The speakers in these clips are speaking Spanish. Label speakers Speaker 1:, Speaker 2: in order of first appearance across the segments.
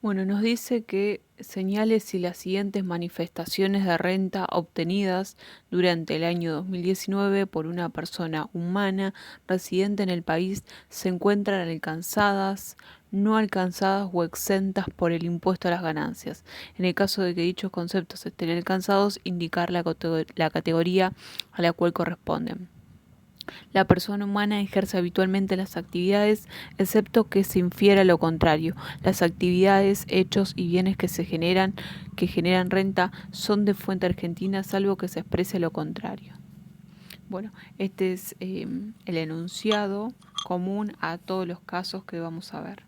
Speaker 1: Bueno, nos dice que señale si las siguientes manifestaciones de renta obtenidas durante el año 2019 por una persona humana residente en el país se encuentran alcanzadas, no alcanzadas o exentas por el impuesto a las ganancias. En el caso de que dichos conceptos estén alcanzados, indicar la categoría a la cual corresponden. La persona humana ejerce habitualmente las actividades, excepto que se infiera lo contrario. Las actividades, hechos y bienes que generan renta, son de fuente argentina, salvo que se exprese lo contrario. Bueno, este es el enunciado común a todos los casos que vamos a ver.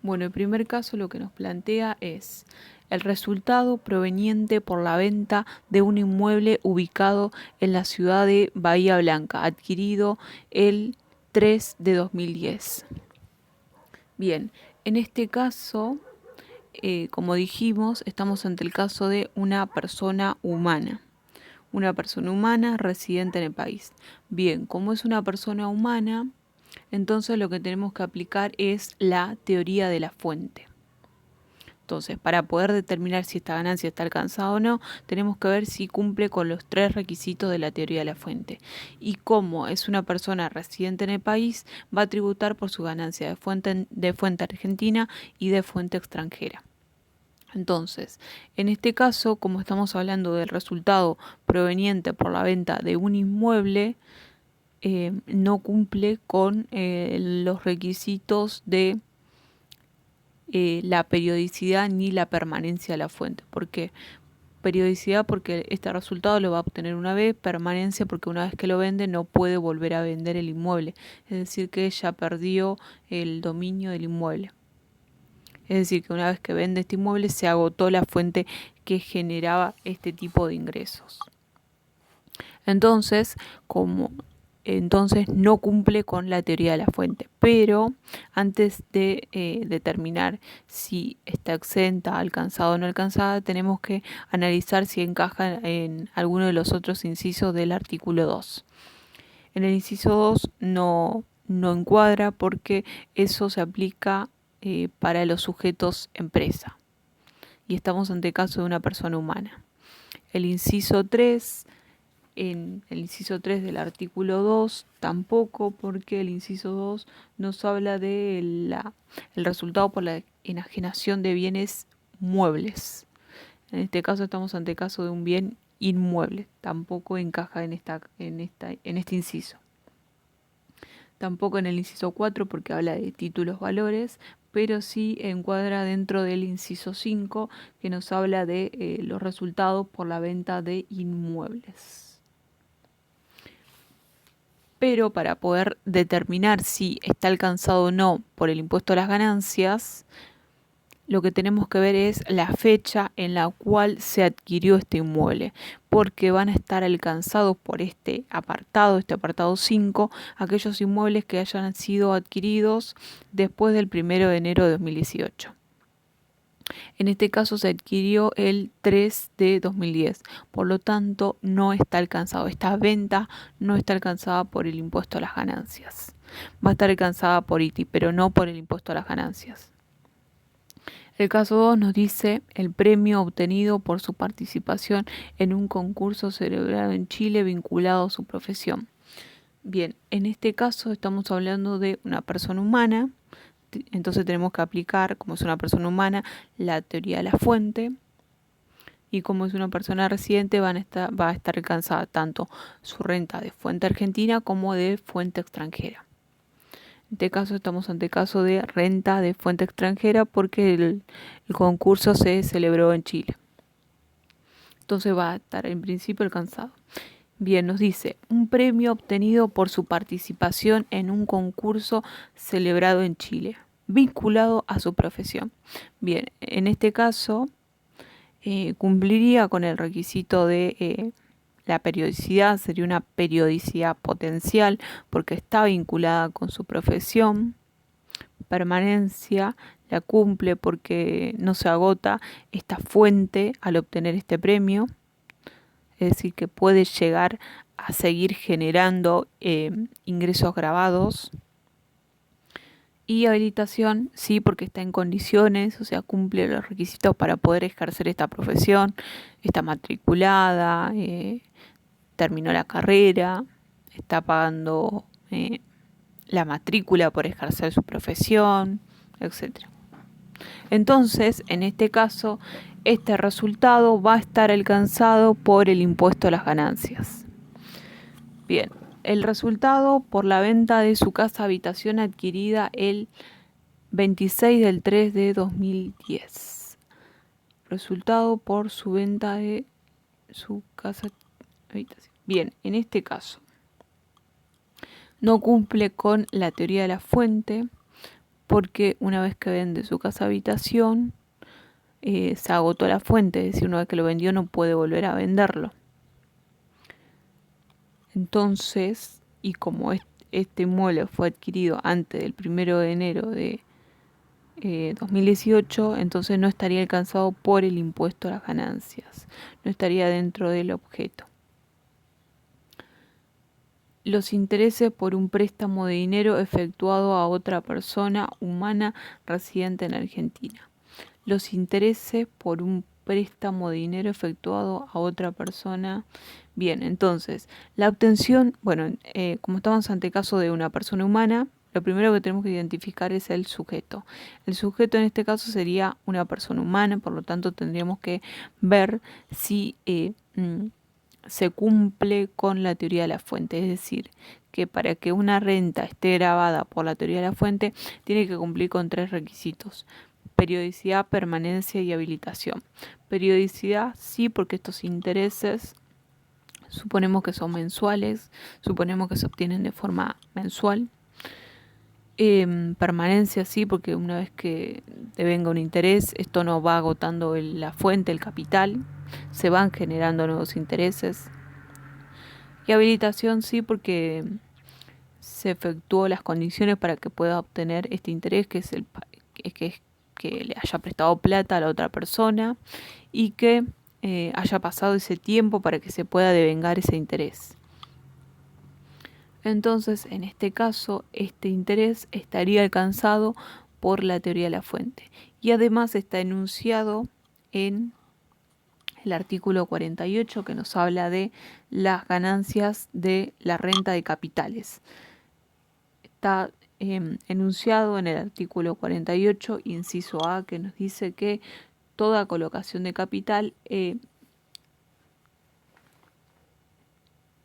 Speaker 1: Bueno, el primer caso lo que nos plantea es el resultado proveniente por la venta de un inmueble ubicado en la ciudad de Bahía Blanca, adquirido el 3 de 2010. Bien, en este caso, como dijimos, estamos ante el caso de una persona humana. Una persona humana residente en el país. Bien, como es una persona humana, entonces lo que tenemos que aplicar es la teoría de la fuente. Entonces, para poder determinar si esta ganancia está alcanzada o no, tenemos que ver si cumple con los 3 requisitos de la teoría de la fuente. Y como es una persona residente en el país, va a tributar por su ganancia de fuente argentina y de fuente extranjera. Entonces, en este caso, como estamos hablando del resultado proveniente por la venta de un inmueble, no cumple con los requisitos de la periodicidad ni la permanencia de la fuente. ¿Por qué? Periodicidad porque este resultado lo va a obtener una vez, permanencia porque una vez que lo vende no puede volver a vender el inmueble, es decir que ya perdió el dominio del inmueble. Es decir que una vez que vende este inmueble se agotó la fuente que generaba este tipo de ingresos. Entonces, no cumple con la teoría de la fuente. Pero antes de determinar si está exenta, alcanzada o no alcanzada, tenemos que analizar si encaja en alguno de los otros incisos del artículo 2. En el inciso 2 no encuadra porque eso se aplica para los sujetos empresa. Y estamos ante el caso de una persona humana. El inciso 3... En el inciso 3 del artículo 2 tampoco, porque el inciso 2 nos habla de el resultado por la enajenación de bienes muebles. En este caso estamos ante el caso de un bien inmueble, tampoco encaja en este inciso. Tampoco en el inciso 4 porque habla de títulos valores, pero sí encuadra dentro del inciso 5 que nos habla de los resultados por la venta de inmuebles. Pero para poder determinar si está alcanzado o no por el impuesto a las ganancias, lo que tenemos que ver es la fecha en la cual se adquirió este inmueble, porque van a estar alcanzados por este apartado 5, aquellos inmuebles que hayan sido adquiridos después del 1 de enero de 2018. En este caso se adquirió el 3 de 2010, por lo tanto no está alcanzado. Esta venta no está alcanzada por el impuesto a las ganancias. Va a estar alcanzada por ITI, pero no por el impuesto a las ganancias. El caso 2 nos dice el premio obtenido por su participación en un concurso celebrado en Chile vinculado a su profesión. Bien, en este caso estamos hablando de una persona humana. Entonces tenemos que aplicar, como es una persona humana, la teoría de la fuente. Y como es una persona residente, va a estar alcanzada tanto su renta de fuente argentina como de fuente extranjera. En este caso estamos ante caso de renta de fuente extranjera porque el concurso se celebró en Chile. Entonces va a estar en principio alcanzado. Bien, nos dice, un premio obtenido por su participación en un concurso celebrado en Chile, vinculado a su profesión. Bien, en este caso cumpliría con el requisito de la periodicidad, sería una periodicidad potencial porque está vinculada con su profesión. Permanencia la cumple porque no se agota esta fuente al obtener este premio. Es decir, que puede llegar a seguir generando ingresos grabados. Y habilitación, sí, porque está en condiciones, o sea, cumple los requisitos para poder ejercer esta profesión, está matriculada, terminó la carrera, está pagando la matrícula por ejercer su profesión, etcétera. Entonces, en este caso, este resultado va a estar alcanzado por el impuesto a las ganancias. Bien, el resultado por la venta de su casa habitación adquirida el 26 del 3 de 2010. Resultado por su venta de su casa habitación. Bien, en este caso no cumple con la teoría de la fuente porque una vez que vende su casa habitación se agotó la fuente, es decir, una vez que lo vendió no puede volver a venderlo. Entonces, y como este inmueble fue adquirido antes del 1 de enero de 2018, entonces no estaría alcanzado por el impuesto a las ganancias, no estaría dentro del objeto. Los intereses por un préstamo de dinero efectuado a otra persona humana residente en Argentina. Los intereses por un préstamo de dinero efectuado a otra persona. Bien, entonces, la obtención, bueno, como estamos ante caso de una persona humana, lo primero que tenemos que identificar es el sujeto. El sujeto en este caso sería una persona humana, por lo tanto tendríamos que ver si se cumple con la teoría de la fuente, es decir, que para que una renta esté grabada por la teoría de la fuente, tiene que cumplir con 3 requisitos: periodicidad, permanencia y habilitación. Periodicidad, sí, porque estos intereses suponemos que son mensuales, suponemos que se obtienen de forma mensual. Permanencia, sí, porque una vez que devenga un interés, esto no va agotando la fuente, el capital, se van generando nuevos intereses. Y habilitación, sí, porque se efectuó las condiciones para que pueda obtener este interés, que es que le haya prestado plata a la otra persona y que haya pasado ese tiempo para que se pueda devengar ese interés. Entonces, en este caso, este interés estaría alcanzado por la teoría de la fuente. Y además está enunciado en el artículo 48, que nos habla de las ganancias de la renta de capitales. Está enunciado en el artículo 48, inciso A, que nos dice que toda colocación de capital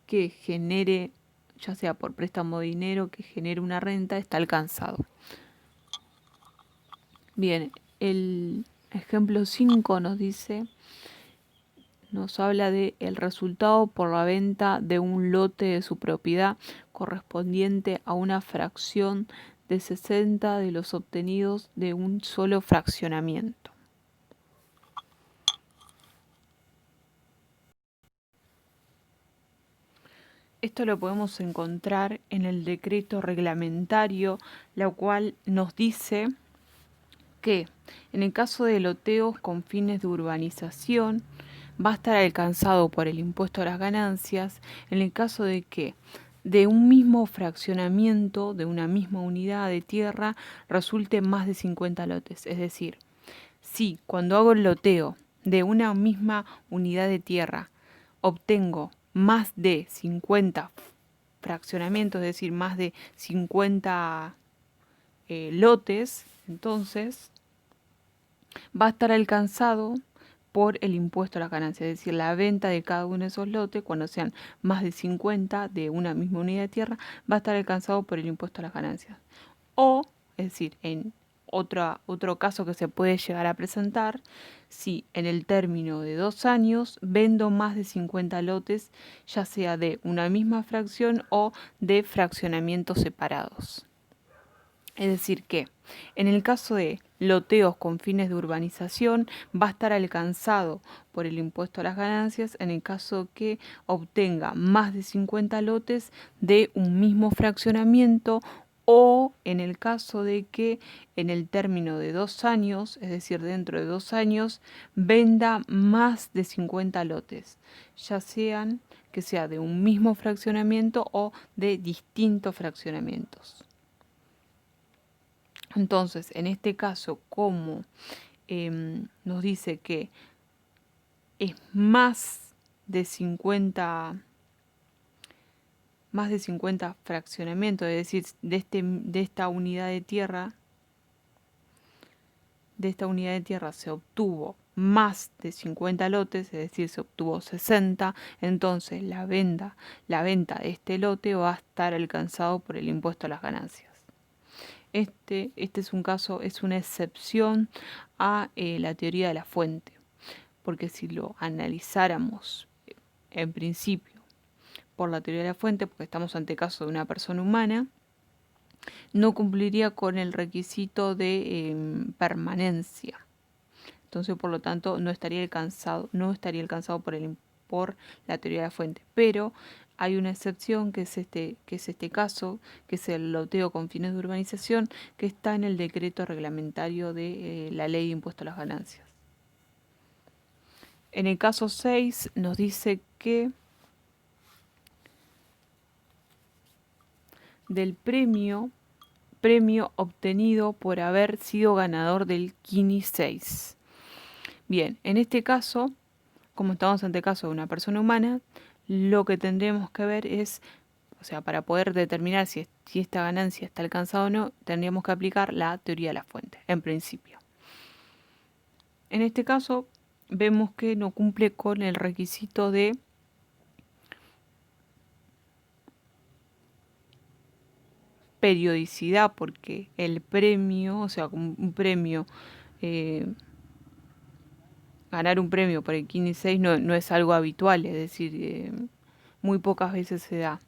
Speaker 1: que genere, ya sea por préstamo de dinero, que genere una renta, está alcanzado. Bien, el ejemplo 5 nos habla de el resultado por la venta de un lote de su propiedad correspondiente a una fracción de 60 de los obtenidos de un solo fraccionamiento. Esto lo podemos encontrar en el decreto reglamentario, la cual nos dice que en el caso de loteos con fines de urbanización va a estar alcanzado por el impuesto a las ganancias en el caso de que de un mismo fraccionamiento, de una misma unidad de tierra, resulte más de 50 lotes. Es decir, si cuando hago el loteo de una misma unidad de tierra obtengo más de 50 fraccionamientos, es decir, más de 50 lotes, entonces va a estar alcanzado por el impuesto a las ganancias, es decir, la venta de cada uno de esos lotes, cuando sean más de 50 de una misma unidad de tierra, va a estar alcanzado por el impuesto a las ganancias. O, es decir, en otro caso que se puede llegar a presentar, si en el término de 2 años vendo más de 50 lotes, ya sea de una misma fracción o de fraccionamientos separados. Es decir que, en el caso de loteos con fines de urbanización, va a estar alcanzado por el impuesto a las ganancias en el caso que obtenga más de 50 lotes de un mismo fraccionamiento o en el caso de que en el término de 2 años, es decir, dentro de 2 años, venda más de 50 lotes, ya sean que sea de un mismo fraccionamiento o de distintos fraccionamientos. Entonces, en este caso, como nos dice que es de 50 más de 50 fraccionamientos, es decir, de esta unidad de tierra, se obtuvo más de 50 lotes, es decir, se obtuvo 60, entonces la venta de este lote va a estar alcanzado por el impuesto a las ganancias. Este es un caso, es una excepción a la teoría de la fuente, porque si lo analizáramos en principio por la teoría de la fuente, porque estamos ante caso de una persona humana, no cumpliría con el requisito de permanencia. Entonces, por lo tanto, no estaría alcanzado por la teoría de la fuente. Pero hay una excepción que es este caso, que es el loteo con fines de urbanización, que está en el decreto reglamentario de la ley de impuesto a las ganancias. En el caso 6 nos dice que del premio obtenido por haber sido ganador del Kini 6. Bien, en este caso, como estamos ante el caso de una persona humana, lo que tendremos que ver es, o sea, para poder determinar si esta ganancia está alcanzada o no, tendríamos que aplicar la teoría de la fuente, en principio. En este caso, vemos que no cumple con el requisito de periodicidad, porque el premio, o sea, un premio, ganar un premio por el Kini 6 no es algo habitual, es decir, muy pocas veces se da.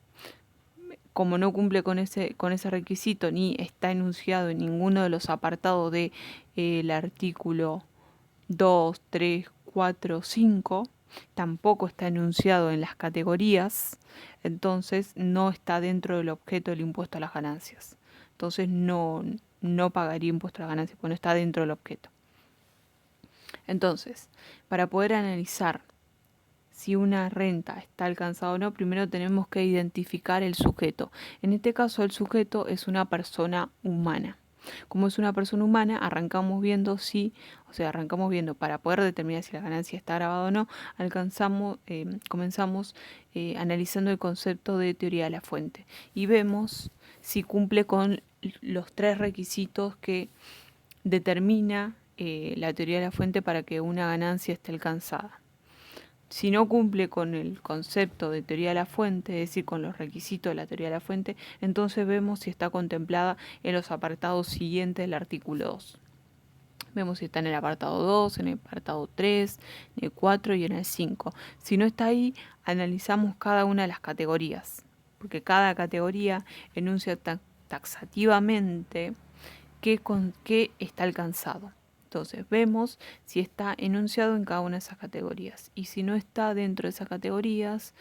Speaker 1: Como no cumple con ese requisito ni está enunciado en ninguno de los apartados del artículo 2, 3, 4, 5, tampoco está enunciado en las categorías, entonces no está dentro del objeto del impuesto a las ganancias. Entonces no pagaría impuesto a las ganancias porque no está dentro del objeto. Entonces, para poder analizar si una renta está alcanzada o no, primero tenemos que identificar el sujeto. En este caso, el sujeto es una persona humana. Como es una persona humana, arrancamos viendo para poder determinar si la ganancia está grabada o no, comenzamos analizando el concepto de teoría de la fuente y vemos si cumple con los 3 requisitos que determina la teoría de la fuente para que una ganancia esté alcanzada. Si no cumple con el concepto de teoría de la fuente, es decir, con los requisitos de la teoría de la fuente, entonces vemos si está contemplada en los apartados siguientes del artículo 2. Vemos si está en el apartado 2, en el apartado 3, en el 4 y en el 5. Si no está ahí, analizamos cada una de las categorías, porque cada categoría enuncia taxativamente qué está alcanzado. Entonces vemos si está enunciado en cada una de esas categorías. Y si no está dentro de esas categorías,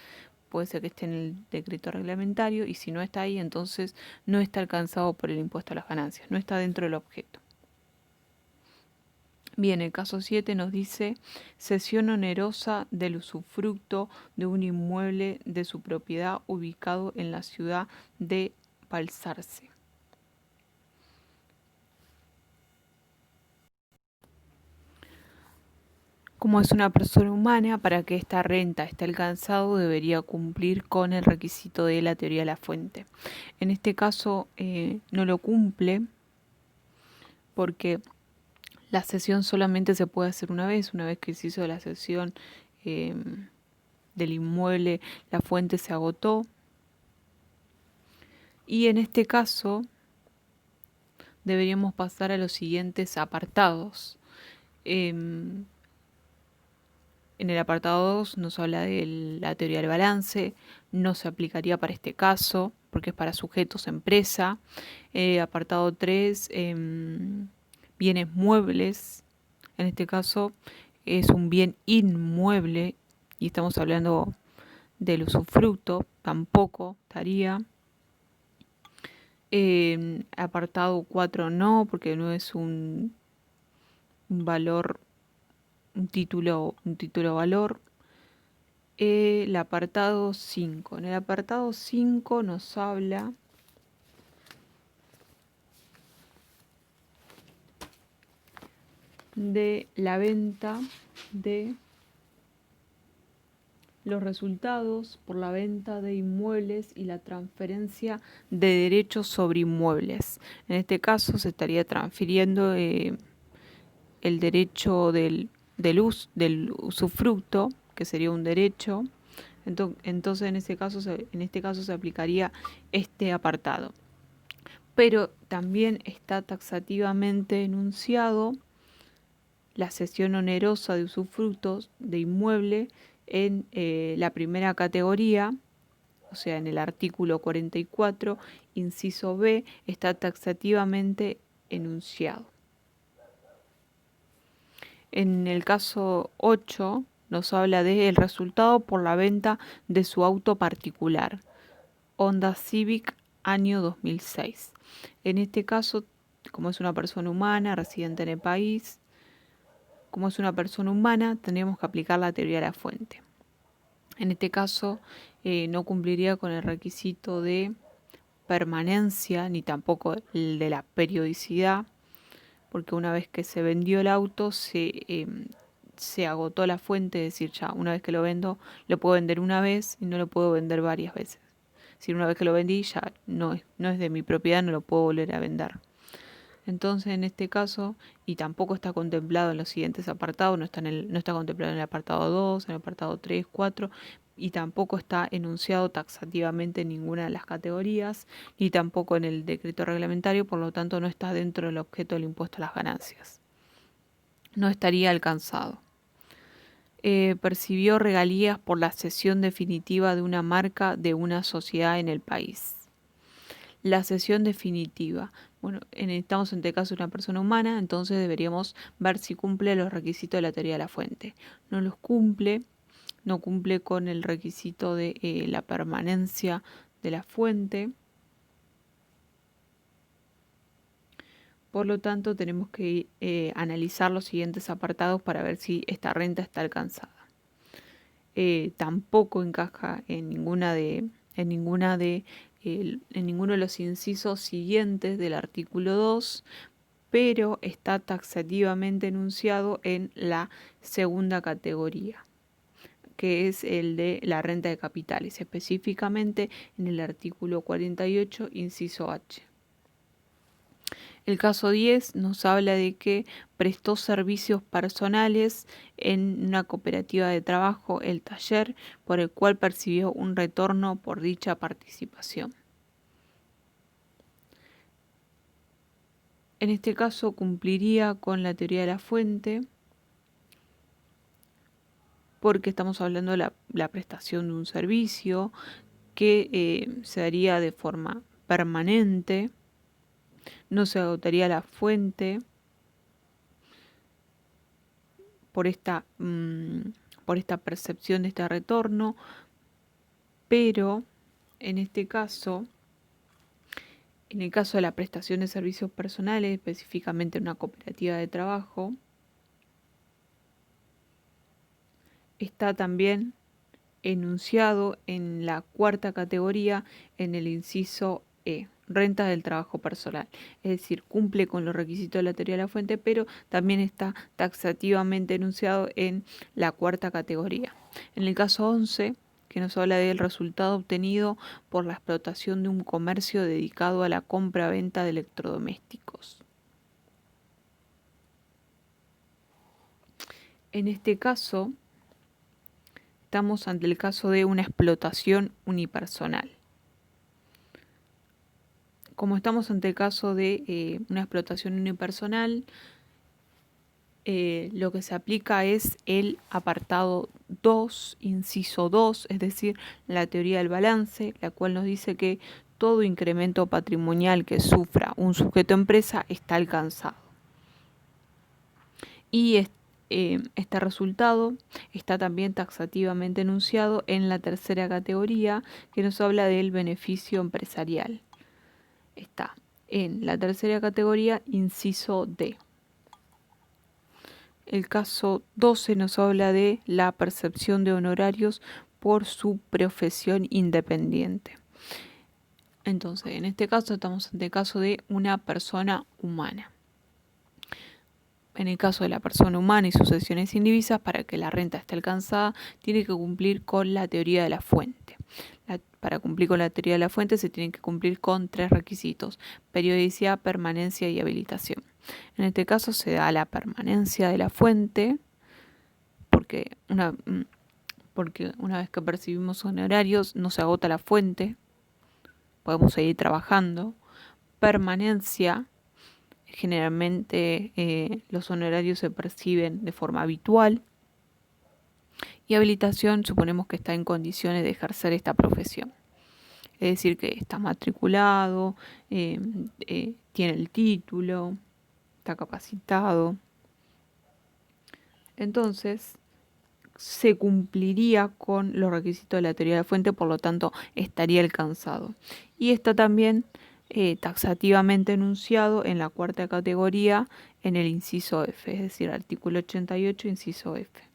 Speaker 1: puede ser que esté en el decreto reglamentario. Y si no está ahí, entonces no está alcanzado por el impuesto a las ganancias. No está dentro del objeto. Bien, el caso 7 nos dice cesión onerosa del usufructo de un inmueble de su propiedad ubicado en la ciudad de Balsarce. Como es una persona humana, para que esta renta esté alcanzado debería cumplir con el requisito de la teoría de la fuente. En este caso no lo cumple porque la cesión solamente se puede hacer una vez que se hizo la cesión del inmueble, la fuente se agotó. Y en este caso deberíamos pasar a los siguientes apartados. En el apartado 2 nos habla de la teoría del balance, no se aplicaría para este caso porque es para sujetos empresa. Apartado 3, bienes muebles, en este caso es un bien inmueble y estamos hablando del usufructo, tampoco estaría. Apartado 4 no, porque no es un valor, un título valor. El apartado 5. En el apartado 5 nos habla de la venta de los resultados por la venta de inmuebles y la transferencia de derechos sobre inmuebles. En este caso se estaría transfiriendo el derecho del usufructo, que sería un derecho. Entonces en este caso se aplicaría este apartado. Pero también está taxativamente enunciado la cesión onerosa de usufructos de inmueble en la primera categoría, o sea, en el artículo 44, inciso B, está taxativamente enunciado. En el caso 8 nos habla del resultado por la venta de su auto particular, Honda Civic año 2006. En este caso, como es una persona humana, residente en el país, como es una persona humana, tendríamos que aplicar la teoría de la fuente. En este caso, no cumpliría con el requisito de permanencia, ni tampoco el de la periodicidad, porque una vez que se vendió el auto, se agotó la fuente, es decir, ya una vez que lo vendo, lo puedo vender una vez y no lo puedo vender varias veces. Si una vez que lo vendí, ya no es de mi propiedad, no lo puedo volver a vender. Entonces, en este caso, y tampoco está contemplado en los siguientes apartados, no está contemplado en el apartado 2, en el apartado 3, 4, y tampoco está enunciado taxativamente en ninguna de las categorías, ni tampoco en el decreto reglamentario, por lo tanto no está dentro del objeto del impuesto a las ganancias. No estaría alcanzado. Percibió regalías por la cesión definitiva de una marca de una sociedad en el país. La cesión definitiva. Bueno, estamos en este caso de una persona humana, entonces deberíamos ver si cumple los requisitos de la teoría de la fuente. No los cumple, no cumple con el requisito de la permanencia de la fuente. Por lo tanto, tenemos que analizar los siguientes apartados para ver si esta renta está alcanzada. Tampoco encaja en ninguno de los incisos siguientes del artículo 2, pero está taxativamente enunciado en la segunda categoría, que es el de la renta de capitales, específicamente en el artículo 48, inciso H. El caso 10 nos habla de que prestó servicios personales en una cooperativa de trabajo, el taller, por el cual percibió un retorno por dicha participación. En este caso cumpliría con la teoría de la fuente, porque estamos hablando de la prestación de un servicio que se daría de forma permanente, no se agotaría la fuente por esta percepción de este retorno, pero en este caso, en el caso de la prestación de servicios personales, específicamente en una cooperativa de trabajo, está también enunciado en la cuarta categoría en el inciso E, renta del trabajo personal. Es decir, cumple con los requisitos de la teoría de la fuente, pero también está taxativamente enunciado en la cuarta categoría. En el caso 11, que nos habla del resultado obtenido por la explotación de un comercio dedicado a la compra-venta de electrodomésticos. En este caso, estamos ante el caso de una explotación unipersonal. Como estamos ante el caso de una explotación unipersonal, lo que se aplica es el apartado 2, inciso 2, es decir, la teoría del balance, la cual nos dice que todo incremento patrimonial que sufra un sujeto empresa está alcanzado. Y este resultado está también taxativamente enunciado en la tercera categoría, que nos habla del beneficio empresarial. Está en la tercera categoría, inciso D. El caso 12 nos habla de la percepción de honorarios por su profesión independiente. Entonces, en este caso estamos ante el caso de una persona humana. en el caso de la persona humana y sucesiones indivisas, para que la renta esté alcanzada, tiene que cumplir con la teoría de la fuente. Para cumplir con la teoría de la fuente se tienen que cumplir con 3 requisitos: periodicidad, permanencia y habilitación. En este caso se da la permanencia de la fuente, porque una vez que percibimos honorarios no se agota la fuente, podemos seguir trabajando. Permanencia, generalmente los honorarios se perciben de forma habitual. Y habilitación, suponemos que está en condiciones de ejercer esta profesión. Es decir, que está matriculado, tiene el título, está capacitado. Entonces, se cumpliría con los requisitos de la teoría de la fuente, por lo tanto, estaría alcanzado. Y está también taxativamente enunciado en la 4ª categoría, en el inciso F, es decir, artículo 88, inciso F.